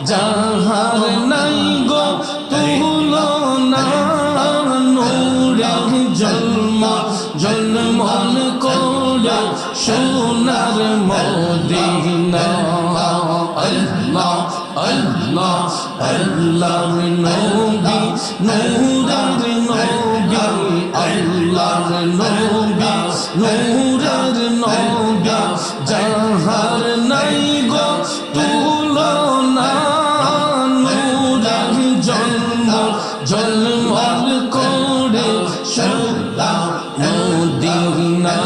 যাহার নাই গো তুলনা নূরের ঝলমল করে সোনার মদিনা আল্লাহ আল্লাহ আল্লাহর নবী নূরের নবী আল্লাহর নবী নূরের নবী যাহার নাই গো তুলনা নূরের ঝলমল করে সোনার মদিনা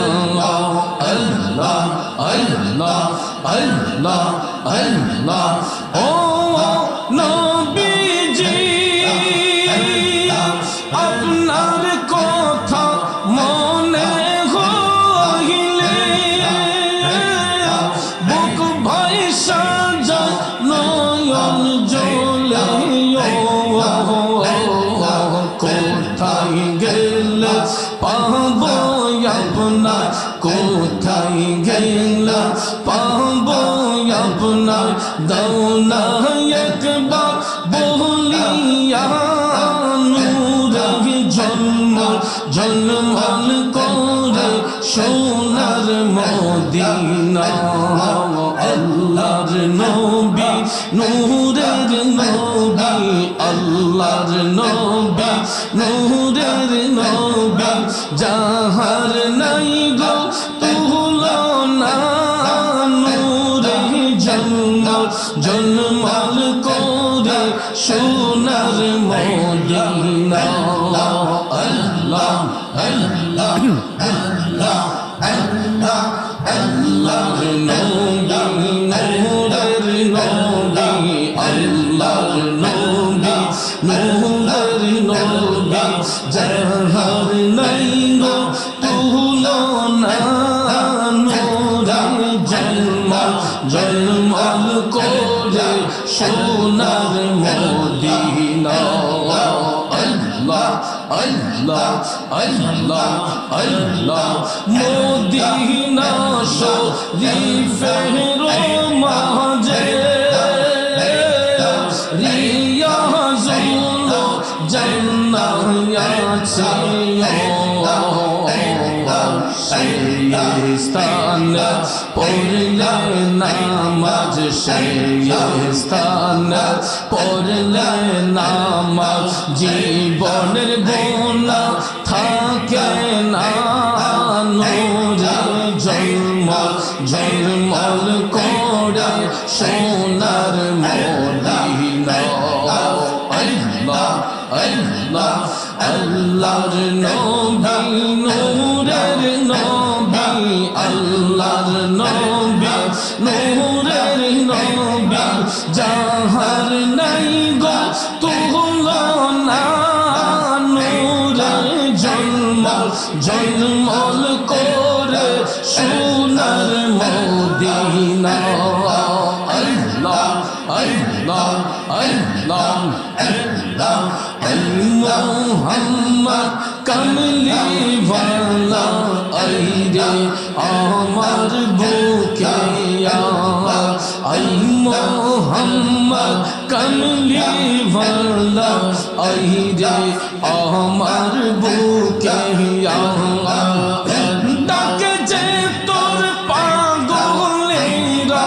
আল্লাহ আল্লাহ আল্লাহ আল্লাহ ও নবীজি আপনার কথা মনে হইলে বুক ভাইসা যায় নয়ন জ্বলে কোথায় গেলে পাবো আপনার কোথায় গেলে পাবো আপনার দাও না একবার বলিয়া নূরের ঝলমল করে সোনার মদিনা আল্লাহর নবী নূরের নবী আল্লাহর নবী নূরের নবী যাহার নাই গো তুলনা নূরের ঝলমল করে সোনার মদিনা আল্লাহ আল্লাহ আল্লাহ আল্লাহ আল্লাহর নবী নূরের নবী আল্লাহর নবী নূরের নবী যাহার নাই গো তুলনা নূরের ঝলমল করে সোনার মদিনা আল্লাহ আল্লাহ আল্লাহ আল্লাহ মদিনা শরীফের মাঝে রিয়াজুল জান্নাহ আছে সেই স্থানে পড়লে নামাজ সেই স্থানে পড়লে নামাজ জীবনের গুনাহ থাকে না নূরের ঝলমল করে সোনার মদিনা আল্লাহ আল্লাহ আল্লাহর নবী নূরের নবী আল্লাহর নবী নূরের নবী যাহার নাই গো তুলনা নূরের ঝলমল করে সোনার মদিনা আল্লাহ আল্লাহ আল্লাহ আল্লাহ মুহাম্মদ কমলি ওয়ালা আইরে আমার বুকে আই মুহাম্মদ কমলি ওয়ালা আইরে আমার বুকে ডাকে যে তোর পাগলেরা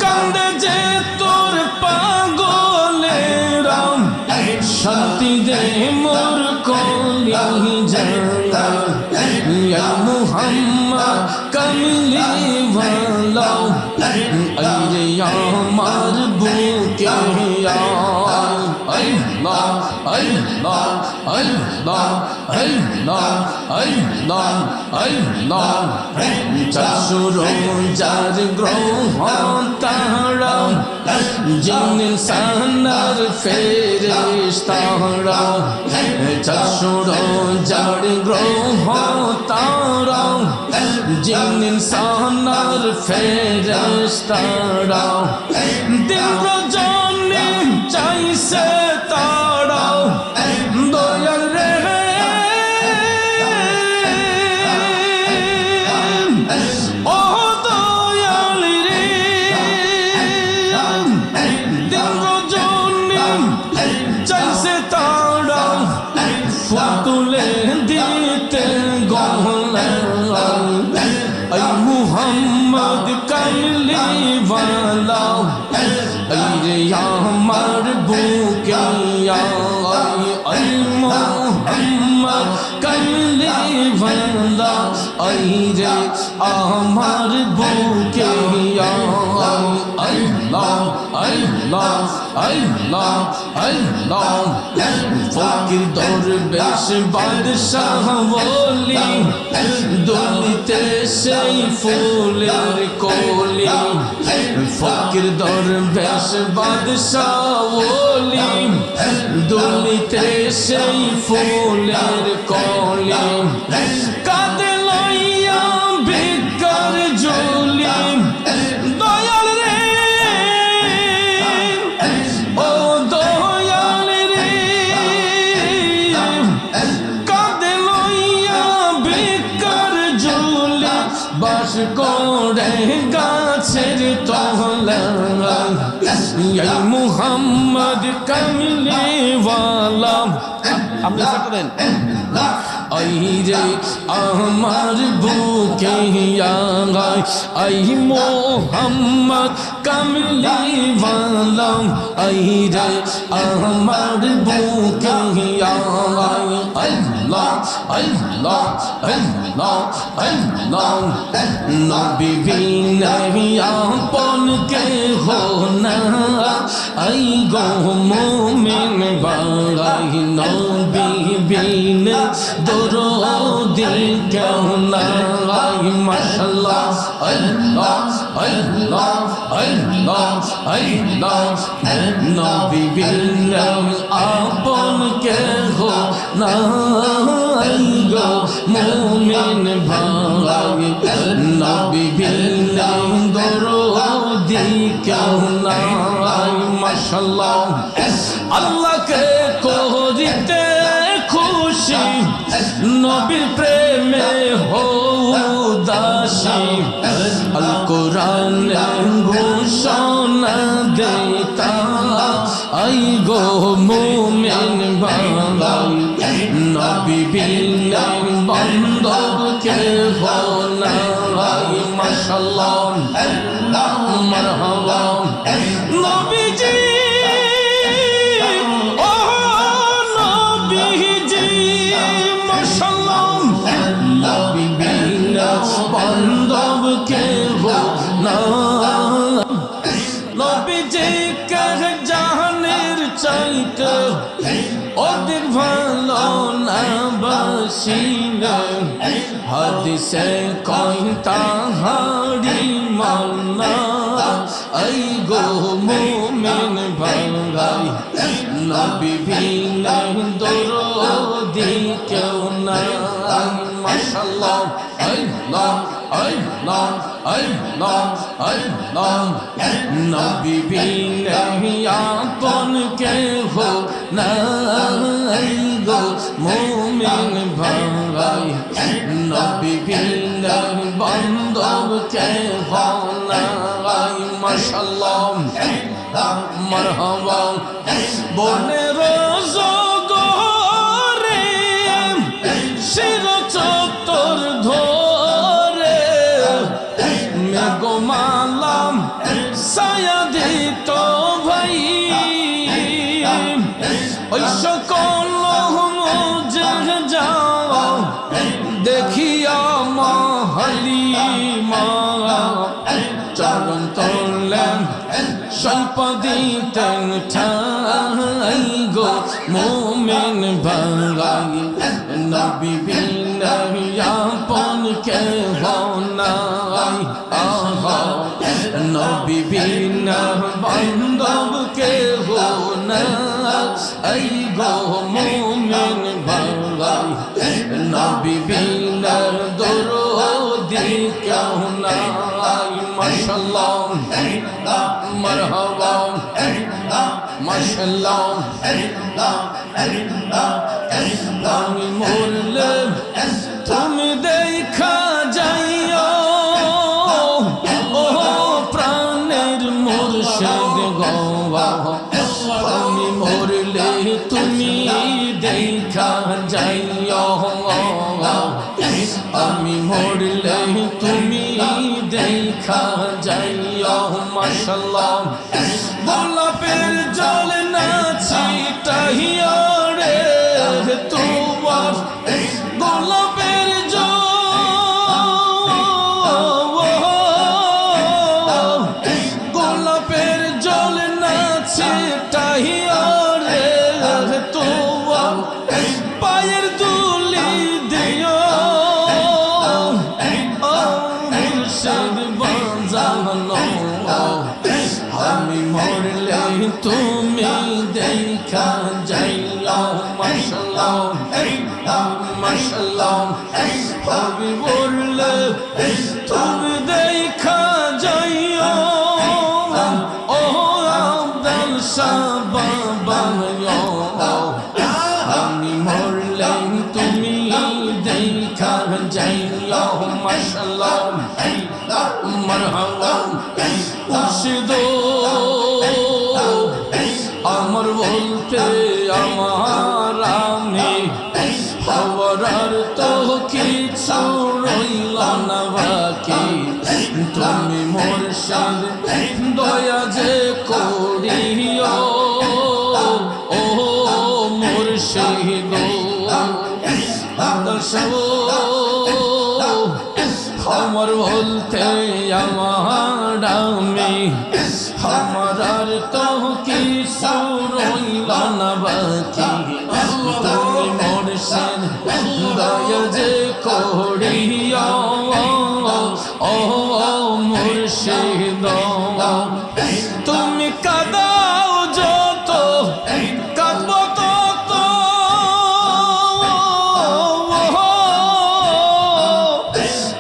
কান্দে যে তোর পাগলেরা শান্তি দে মোর কলি ইয়া মুহাম্মদ কমলি ওয়ালা আইরে আমার বুকে আল্লাহ আল্লাহ আল্লাহ আল্লাহ আল্লাহ আল্লাহ চারশোর যার গ্রহণ তারা জিন ইনসানার ফেরেশতারা চারশোর যার গ্রহণ তারা জিন ইনসানার ফেরেশতারা দিন রজনী চাইছে তারা দয়াল রে ও দয়াল রে এই রে আমার বুকে আই মোহাম্মদ কামলি বান্দা এই রে আমার বুকে আল্লাহ আল্লাহ আল্লাহ আল্লাহ ফকির দরবেশ বাদশাহ ওলি দুলিতে সেই ফুলের কলি ফকির দরবেশ বাদশাহ ওলি দুলিতে সেই ফুলের কলি কাঁদে লইয়া ভিক্ষার ঝুলি দয়াল রে ও দয়াল রে কাঁদে লইয়া ভিক্ষার ঝুলি বাস করে গাছের তলায় এই মুহাম্মদ কামলি ওয়ালা আপনি করেন আই রে আমার বুকে আই মোহাম্মদ কামলি ওয়ালা আই রে আমার বুকে আল্লাহ আল্লাহ আল্লাহ আল্লাহ নবী বিনা আপন কে হো না আই গো মুমিন বাই নবী বিনা দরদি কেউ নাই মাশাআল্লাহ আল্লাহ আল্লাহ আল্লাহ আল্লাহ নবী বিনা আপন কে হো নাই গো মুমিন ভাই নবী বিনা দরদি কেউ নাই মাশাআল্লাহ আল্লাহকে করিতে খুশি নবীর প্রেমে হও দাসী আল কোরআন ঘোষণা দেতা আই গো মুমিন ভাই নবী বিনা বান্ধব কে হো নাই মাশাআল্লাহ মারহাবা নবীজি বান্ধব কে হো না নবীজি কহ জাহানের চাইতে অধিক ভালো না বাসিলে হাদিসে কই তাহারি মান্না আই গো মুমিন ভাই নবী বিনা দরদি কেউ নাই মাশাআল্লাহ আল্লাহ আল্লাহ আল্লাহ আল্লাহ নবী বিনা আপন কে হো নাই গো মুমিন ভাই নবী বিনা বান্ধব কে হো নাই মাশাআল্লাহ মারহাবা বনে রোজগরে শির চত্বর ধরে মেঘমালাম ছায়া দিত ভাই ওই সকল মুজে যাও দেখিয়া মাহালিমা চরণ তোলেন সম্পদিতেন ঠাই গো মুমিন ভাই নবী বিনা আপন কে হো নাই আহা নবী বিনা বান্ধব কে হো নাই গো মুমিন ভাই নবী বিনা দরদি কেউ নাই মাশাআল্লাহ মারহাবা মাশাআল্লাহ আমি মরলে তুমি দেখা যাইও ও প্রাণের মুর্শিদ গো আমি মরলে তুমি দেখা যাইও আমি মরলে তুমি দেখা যাইও মাশাআল্লাহ গোলাপের জল না ছিটাইও রে তোমার গোলাপের গোলাপের জল না ছিটাইও রে তোমার পায়ের দুলি দিও মুর্শিদ বাজানো আমি মরলে তুমি দেখা যাইও মাশাআল্লাহ মাশাআল্লাহ আমি মরলে তুমি দেখা যাইও ও আব্দুল সাবাবা আমি মরলে তুমি দেখা যাইও মাশাআল্লাহ মারহাবা মুর্শিদ আমার বলতে আমার আমি হওয়ার তো কিছু রইল না বাকি তুমি মুর্শিদ দয়া যে করিও ও মুর্শিদ আমার বলতে আমার আমি আমার আর তো কিছু রইল না বাকি তুমি মুর্শিদ দয়া যে করিও ও মুর্শিদ তুমি কাঁদাও যত কাঁদব তত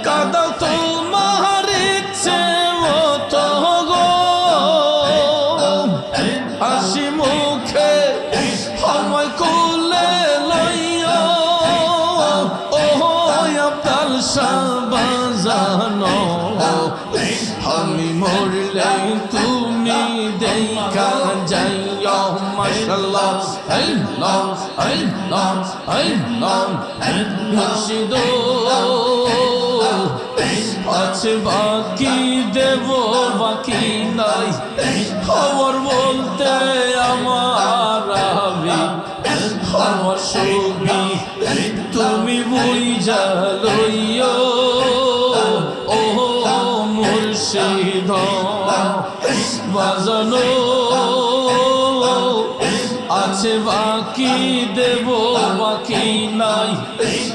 কাঁদাও তোমার ইচ্ছে মতো গো হাসি মুখে সময় কোলে লইও ও আব্দুল সাবাজানো আমি মরলে তুমি দেখা যাইও মাশাআল্লাহ আল্লাহ আল্লাহ আল্লাহ মুর্শিদ আছে বাকি দেব বাকি নাই খবর বলতে আমার আমি আমার ছবি তুমি বুঝা লইও ও মুর্শিদ বাজানো আছে বাকি দেব বাকি নাই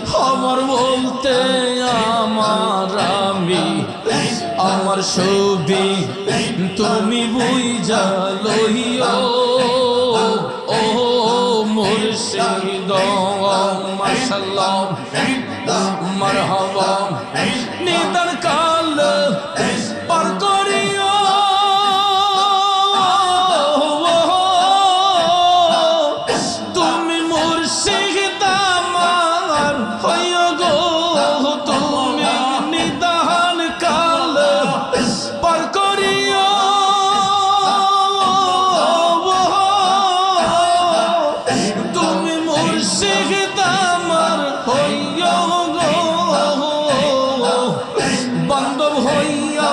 খবর বলতে আমার আমি আমার ছবি তুমি বুঝা লইও ও মুর্শিদ মাশাআল্লাহ মারহাবা নিদান কাল পার করিও তুমি মুর্শিদ আমার হইও গো তুমি নিদান কাল পার করিও তুমি মুর্শিদ আমার হইও গো বান্ধব হইয়া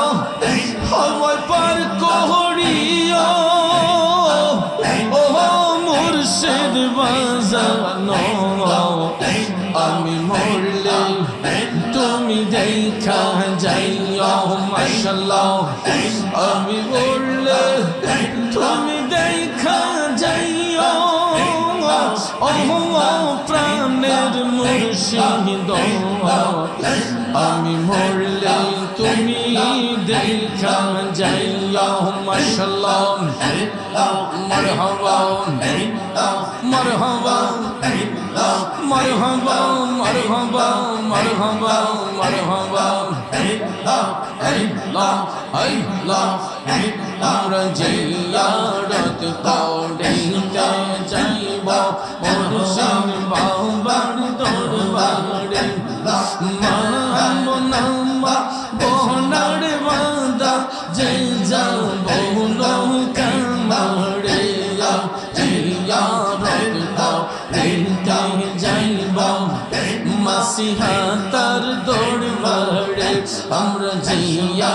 সময় পার করিও ও মুর্শিদ বাজানো আমি মরলে তুমি দেখা যাইও মাশাআল্লাহ আমি মরলে তুমি দেখা যাইও ও প্রাণের মুর্শিদ আমি মরলে তুমি দেখা যাইও মাশাআল্লাহ মারহাবা মারহাবা মারহাবা মারহাবা মারহাবা মারহাবা আল্লাহ আল্লাহ আমরা জিয়ারত করিতে যাইব মুর্শিদ বাবার দরবারে মানব নামা বহনার বাঁধা যে যাব নৌকা মারে জিয়ারত করিতে যাইব মাসিহা তার দরবারে আমরা জিয়া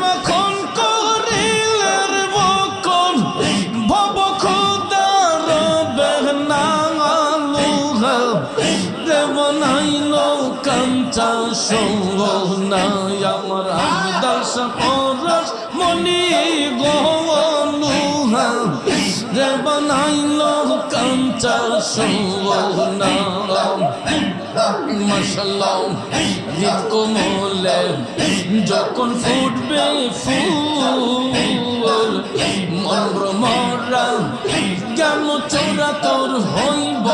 সোনাই আমার আবদাল পরশ মনি গলুহা রে বানাইলো কাঞ্চা সোনা মাশাআল্লাহ হৃদ কোমলে যখন ফুটবে ফুল মন ভ্রমরা জ্ঞান চোরা তোর হইব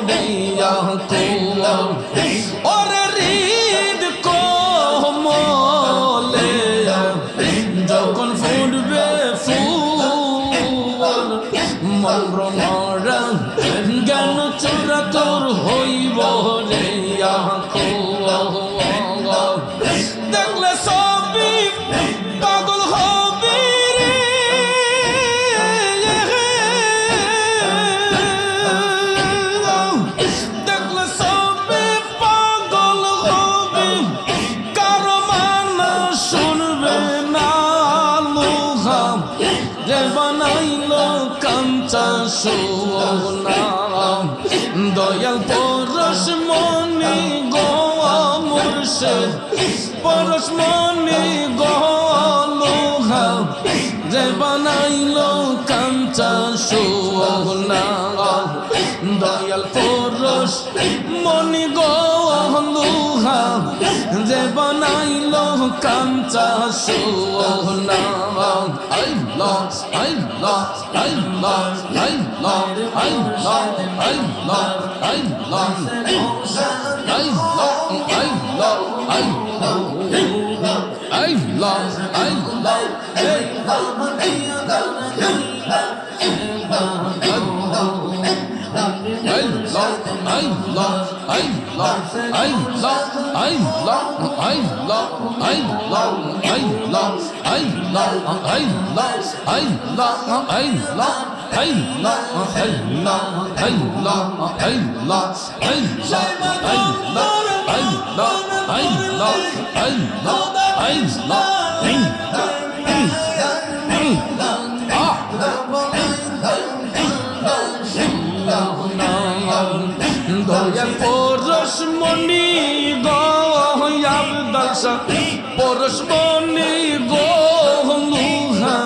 রে আকুল ওরে হৃদ কোমলে যখন ফুটবে ফুল মন ভ্রমরা জ্ঞান চোরা তোর হইব রে আকুল দেখলে সবই পাগল হবি রে দেখলে সবই পাগল হবি কারো মানা শুনবে না লোহা রে বানাইলো কাঞ্চা সোনা দয়াল পরশ মনি গো মুর্শিদ পরশ মনি গো লোহা রে বানাইলো কাঞ্চা সোনা দয়াল পরশ মনি গো লোহা রে বানাইলো কাঞ্চা সোনা আল্লাহ আল্লাহ আল্লাহ আল্লাহ আল্লাহ আল্লাহ আল্লাহ আল্লাহ আল্লাহ দয়াল পরশ মনি গো আবদাল পরশ মনি গো লোহা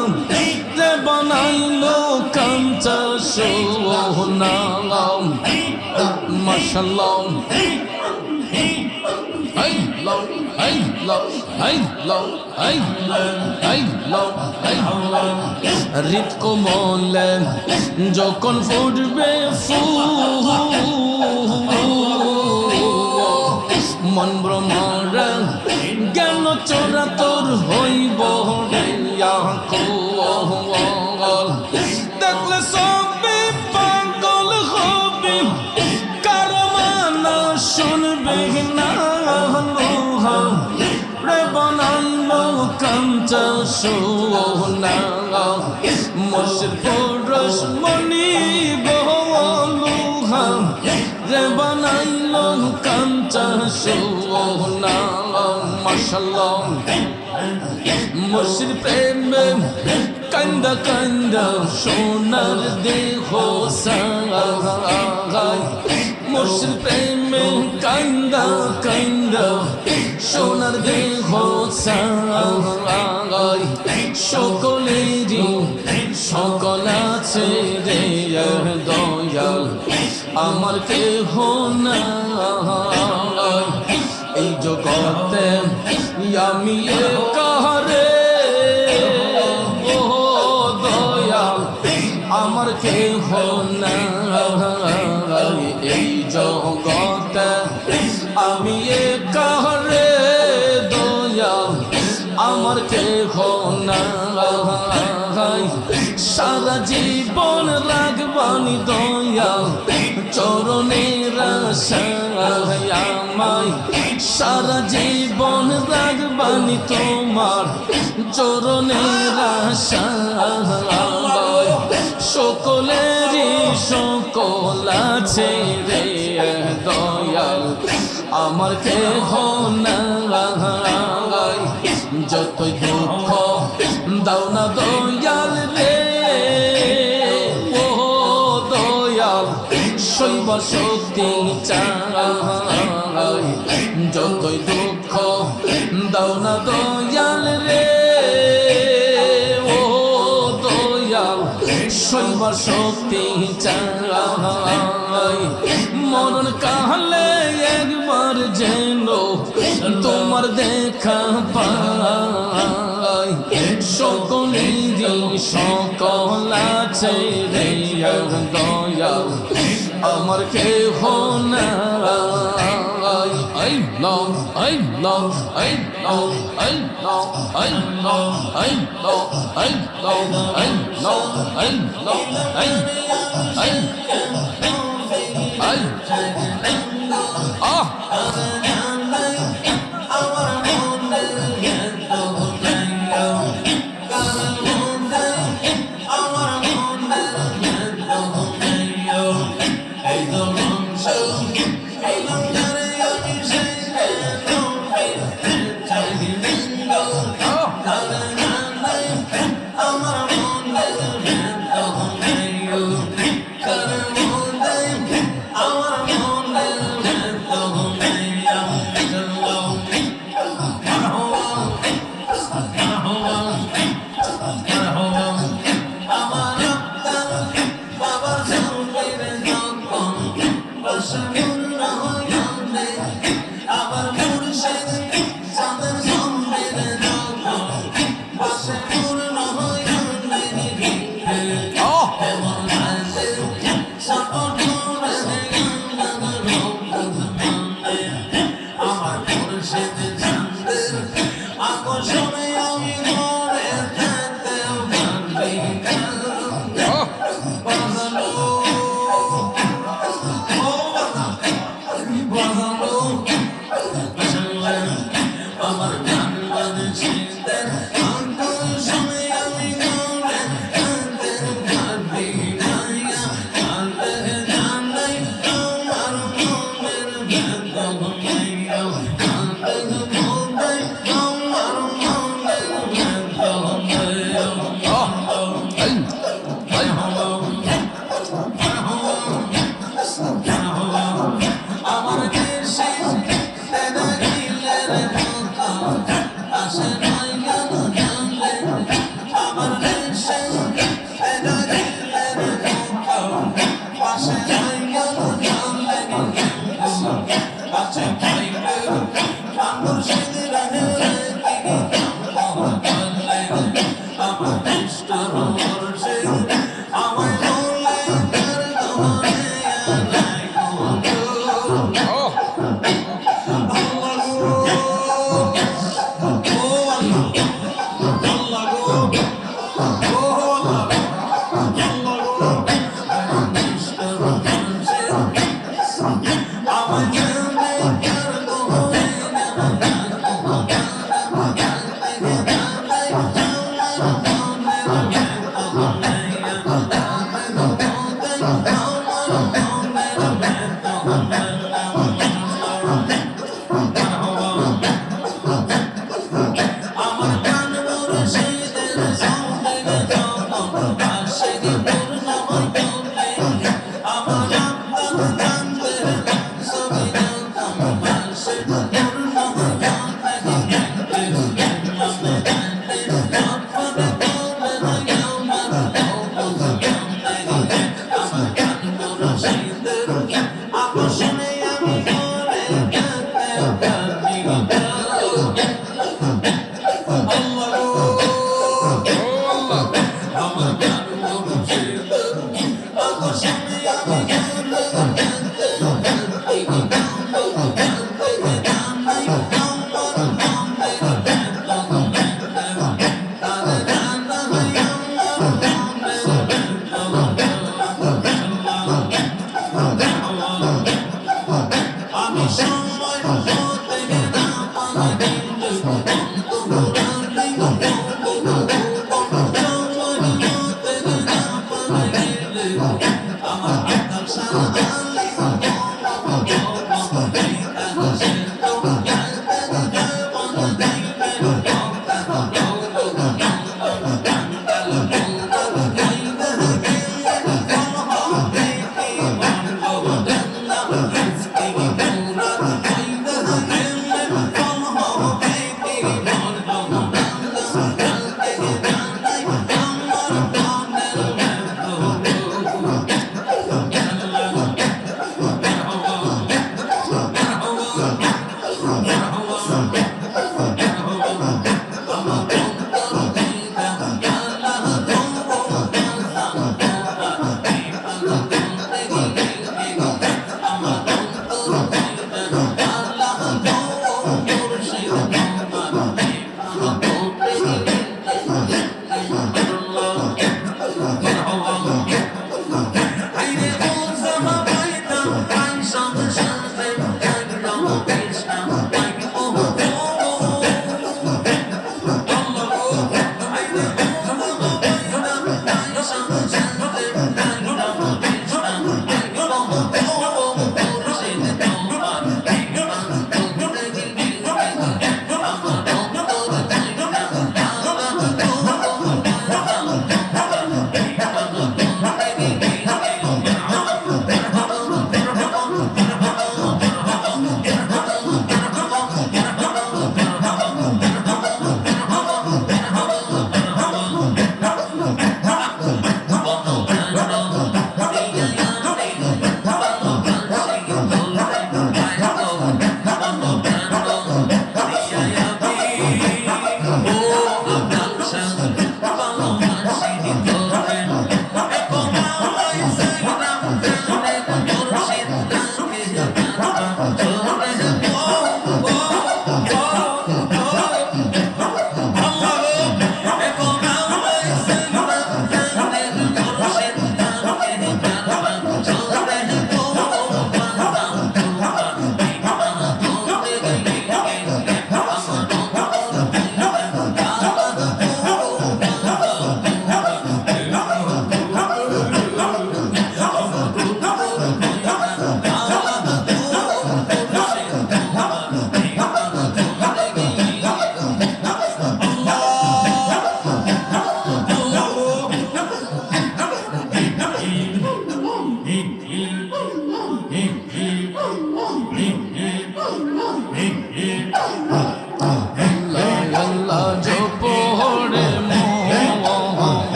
রে বানাইলো কাঞ্চা সোনা মাশাআল্লাহ আল্লাহ আল্লাহ আল্লাহ আল্লাহ আল্লাহ হৃদ কোমলে যখন ফুটবে ফুল মন ভ্রমরা জ্ঞান চোরা তোর হইব রে আকুল দেখলে সবে পাগল হবি কারো মানা শুনবে না লোহা রে বানাইলো কাঞ্চা সোনা মুর্শিদ পরশ মনি গো লোহা রে বানাইলো কাঞ্চা সোনা মাশাআল্লাহ মুর্শিদ প্রেমে কান্দা কান্দা সোনার দেহ সাগাই মুর্শিদ প্রেমে কান্দা কান্দা সোনার দেহ সাগাই সকলেরই সকল আছে রে দয়াল আমার কেহ নাই এই জগতে আমি কারে ও দয়াল আমার কেহ নাই এই জগতে আমি কারে দয়াল আমার কেহ নাই সারা জীবন রাখবানি দয়াল চরণের আশায় আমায় সারা জীবন রাখবানি তোমার চরণের আশায় সকলেরই সকল আছে রে দয়াল আমার কেহ নাই যতই দুঃখ দাও না দয়াল রে ও দয়াল শৈব শক্তি চাই যতই দুঃখ দাও না দয়াল রে ও দয়াল শৈবার শক্তি চাই মরণ কালে একবার যেন তোমার দেখা পাই সকলেরই সকল আছে রে দয়াল আমার কেহ নাই I love, I love, I love, I love, I love, I love, I love, I love, I love,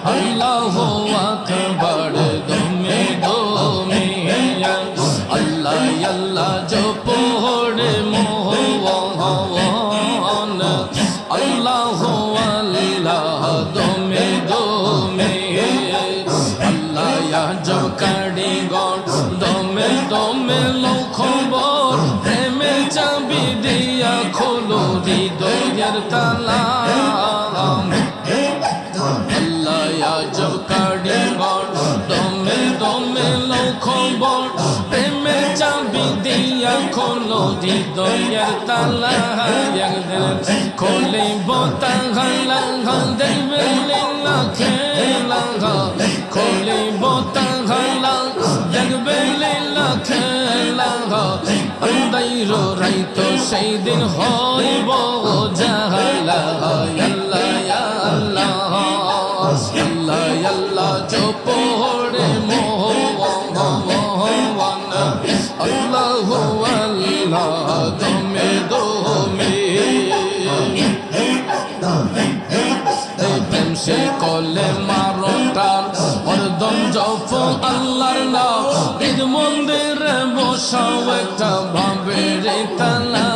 আল্লাহু আকবার দমে দমে আল্লাহ আল্লাহ জপড়ে মোহন আল্লাহু আল্লাহ দমে দমে আল্লাহ আজব কারিগর দমে দমে লখবর প্রেমে চাবি দিয়া খোলো হৃদয়ের তালা আল্লাহ আজব কারিগর দমে দমে লখবর প্রেমে চাবি দিয়া খোলো হৃদয়ের তালা একদিন খোলিব তালা দেখবে লীলা খেলা খোলিব তালা দেখবে লীলা খেলা আন্দাইরো রাইতো সেই দিন হইব জাহালা আল্লাহ আল্লাহ আল্লাহ আল্লাহ জপড়ে মোহন আল্লাহু আল্লাহ দমে দমে প্রেম সে কলে মারোটার হরদম জপ আল্লাহর নাম ঈদ মন্দিরে বসাও একটা ভাবের তালা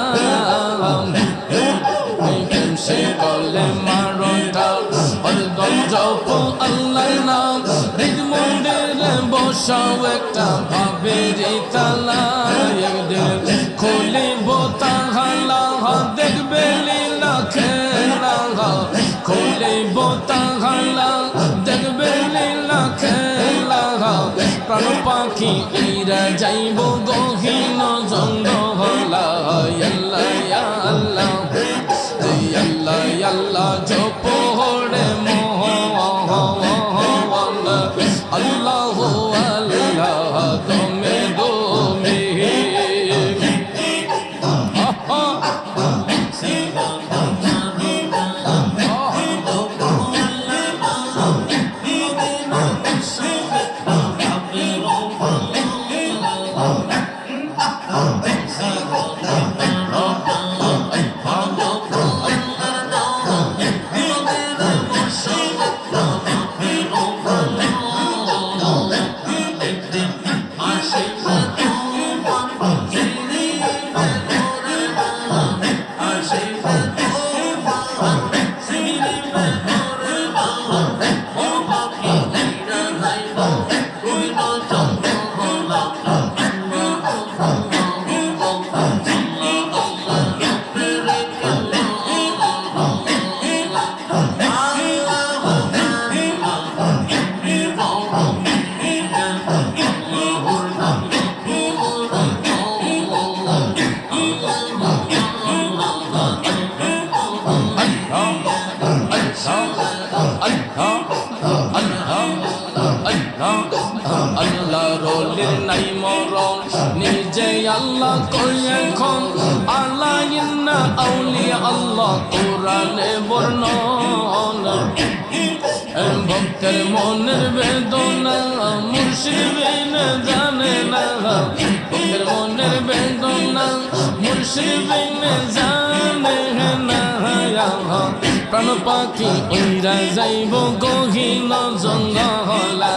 প্রেম সে কলে মারোটার হরদম জপ আল্লাহর নাম ঈদ মন্দিরে বসাও একটা ভাবের তালা একদিন খুলিব তালা দেখবে লীলা খেলা খুলিব তালা দেখবে লীলা খেলা প্রাণ পাখি উইরা যাইব গহীন জঙ্গলা আল্লাহ আল্লাহ আল্লাহ আল্লাহ জপড়ে মোহন আল্লাহু আল্লাহ দমে দমে আল্লাহ রোলের নাই মরণ নিজে আল্লাহ কই এখন আল্লাহ ইন্না আউলিয়া আল্লাহ কোরআনে বর্ণন ভক্তের মনের বেদনা মুর্শিদ বিনে জানে না ভক্তের মনের বেদনা মুর্শিদ বিনে জানে না প্রাণ পাখি উইরা যাইব গহীন জঙ্গলা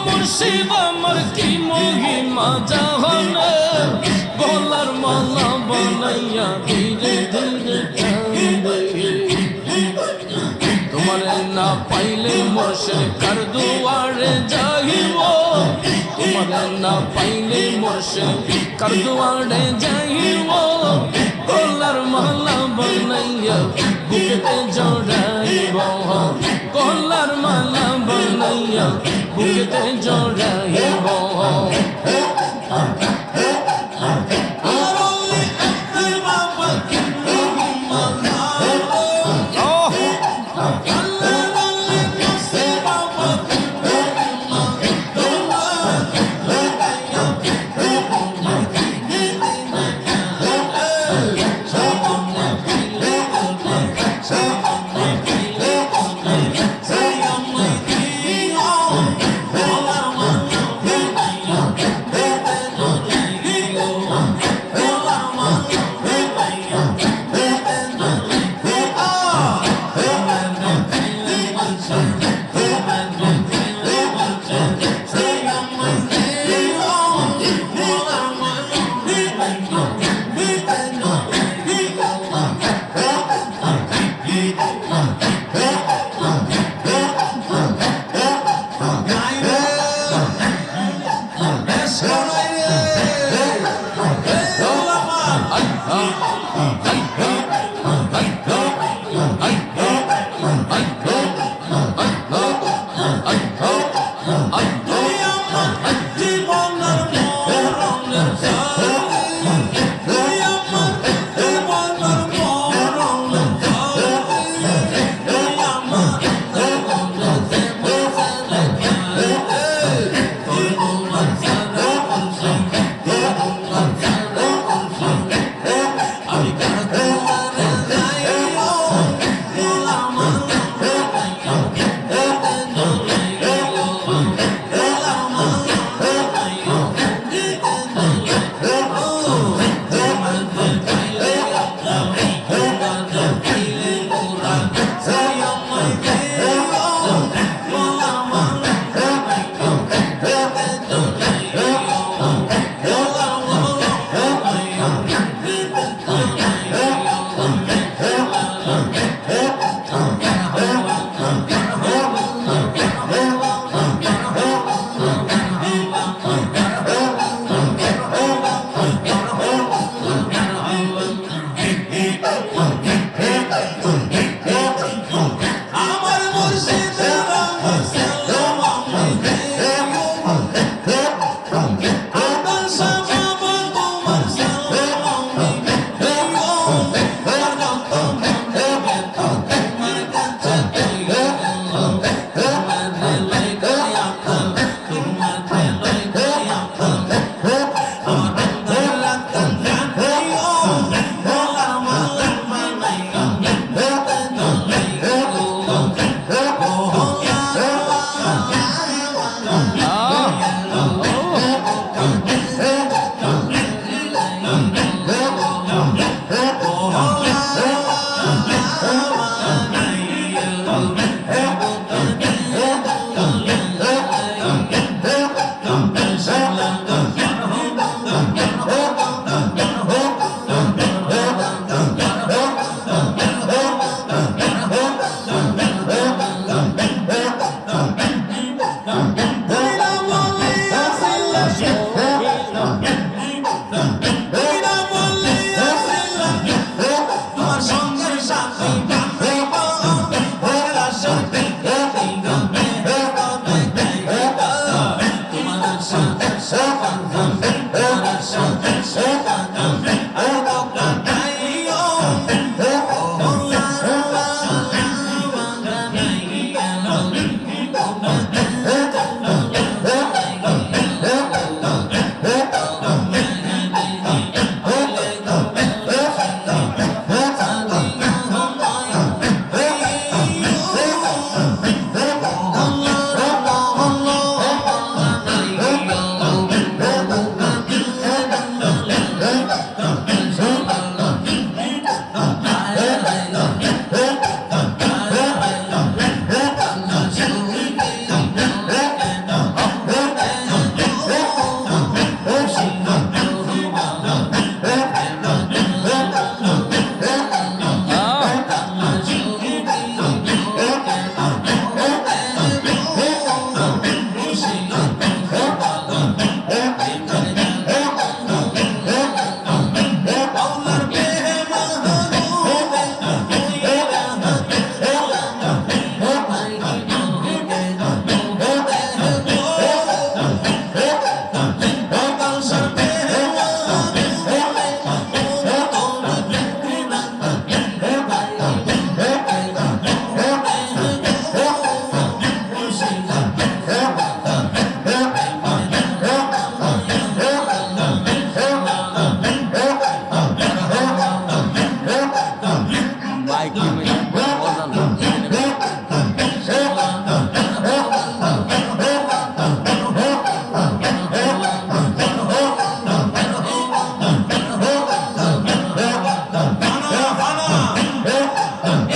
মুর্শিদ আমার কি মহিমা জাহানে গলার মালা বানাইয়া ধীরে ধীরে তোমার না পাইলে মুর্শিদ কার দুয়ারে যাইব তোমার না পাইলে মুর্শিদ কার দুয়ারে যাইব গলার মালা বানাইয়া বুকেতে জড়াইব গলার মালা বানাইয়া বুকেতে জড়াইব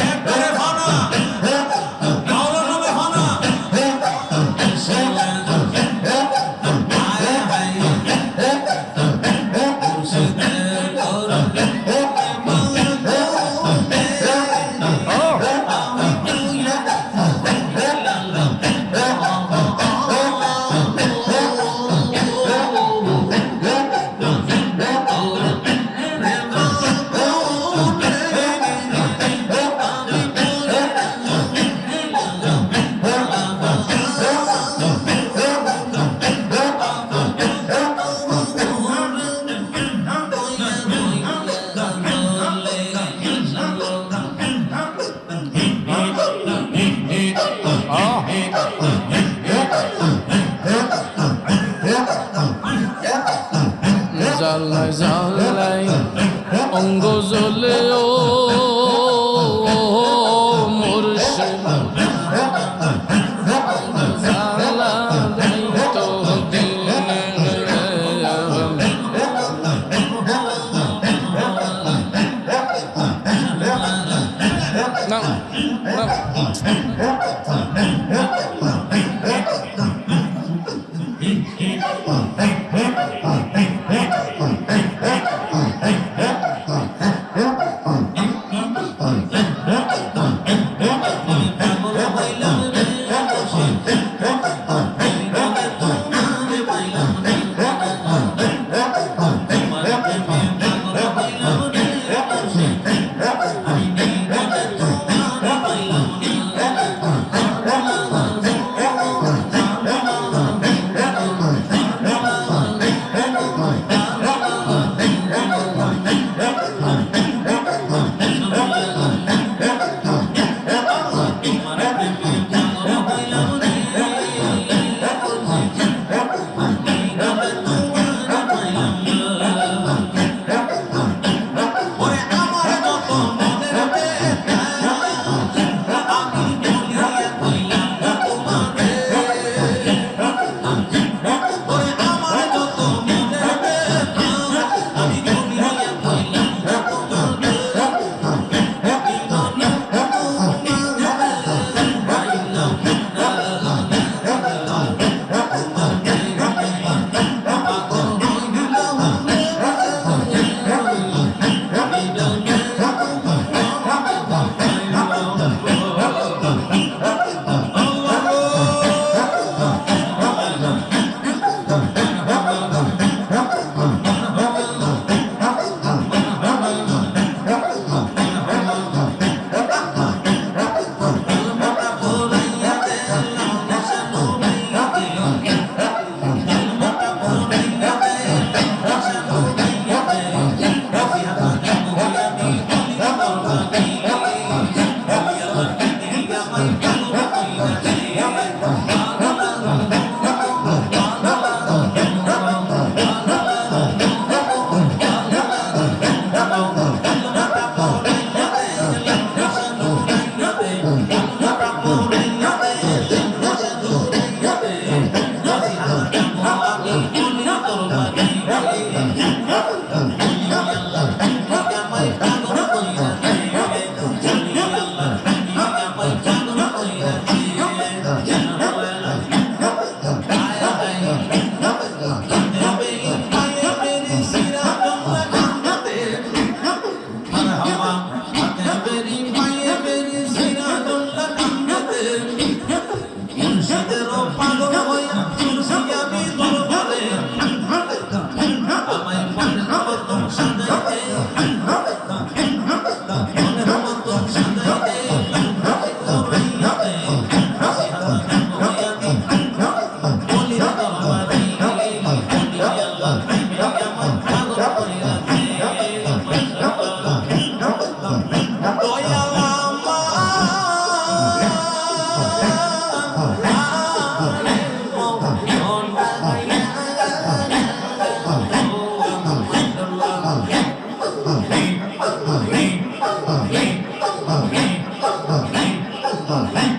একবারে ফানা মাওলা নামে ফানা জাল্লাই জাল্লাই অঙ্গ জ্বলে ও মুর্শিদ জালা দেই তো দিন না Hey!